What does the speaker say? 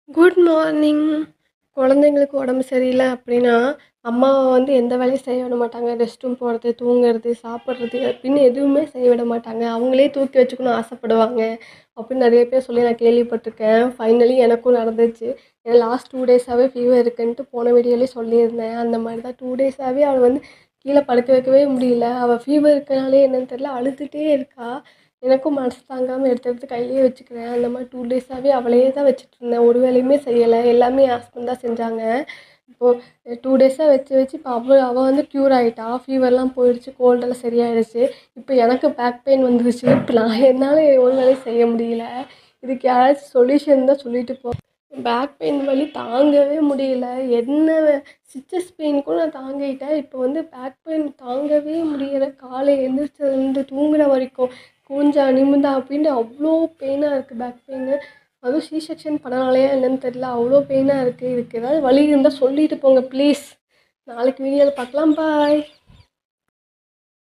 Good morning. குழந்தைங்களுக்கு உடம்பு சரியில்லை அப்படின்னா, அம்மாவை வந்து எந்த வேலையும் செய்ய விட மாட்டாங்க. ரெஸ்ட் ரூம் போகிறது, தூங்குறது, சாப்பிட்றது அப்படின்னு எதுவுமே செய்ய விட மாட்டாங்க. அவங்களே தூக்கி வச்சுக்கணும்னு ஆசைப்படுவாங்க அப்படின்னு நிறைய பேர் சொல்லி நான் கேள்விப்பட்டிருக்கேன். ஃபைனலி எனக்கும் நடந்துச்சு. ஏன்னா லாஸ்ட் 2 டேஸாகவே ஃபீவர் இருக்குன்ட்டு போன வீடியோலேயே சொல்லியிருந்தேன். அந்த மாதிரி தான் 2 டேஸாகவே அவள் வந்து கீழே படுக்க வைக்கவே முடியல. அவள் ஃபீவர் இருக்கனாலே என்னன்னு தெரியல, அழுதுகிட்டே இருக்கா. எனக்கும் மனசு தாங்காமல் எடுத்து எடுத்து கையிலேயே வச்சுக்கிறேன். அந்த மாதிரி 2 டேஸாகவே அவளையே தான் வச்சுட்ருந்தேன். ஒரு வேலையுமே செய்யலை. எல்லாமே என் ஹஸ்பண்ட் தான் செஞ்சாங்க. இப்போது 2 டேஸாக வச்சு வச்சு இப்போ அவள் வந்து க்யூர் ஆகிட்டா. ஃபீவர்லாம் போயிடுச்சு, கோல்டெல்லாம் சரியாயிடுச்சு. இப்போ எனக்கு பேக் பெயின் வந்துருச்சு. இப்போ என்னால் ஒரு வேலையும் செய்ய முடியல. இதுக்கு யாராச்சும் சொல்யூஷன் தான் சொல்லிட்டு போ. பேக் பெயின் வலி தாங்கவே முடியல. என்ன ஸ்டிச்சஸ் பெயின் கூட நான் தாங்கிட்டேன். இப்போ வந்து பேக் பெயின் தாங்கவே முடியலை. காலை எழுந்திரிச்சதுலேருந்து தூங்குற வரைக்கும் குனிஞ்சா நிமிந்தா அப்படின்ட்டு அவ்வளோ பெயினாக இருக்குது பேக் பெயின்னு. அதுவும் சி செக்ஷன் பண்ணனாலையா என்னன்னு தெரியல, அவ்வளோ பெயினாக இருக்குது. இதுக்கு ஏதாவது வழி இருந்தால் சொல்லிட்டு போங்க ப்ளீஸ். நாளைக்கு வீடியோவில் பார்க்கலாம். பாய்.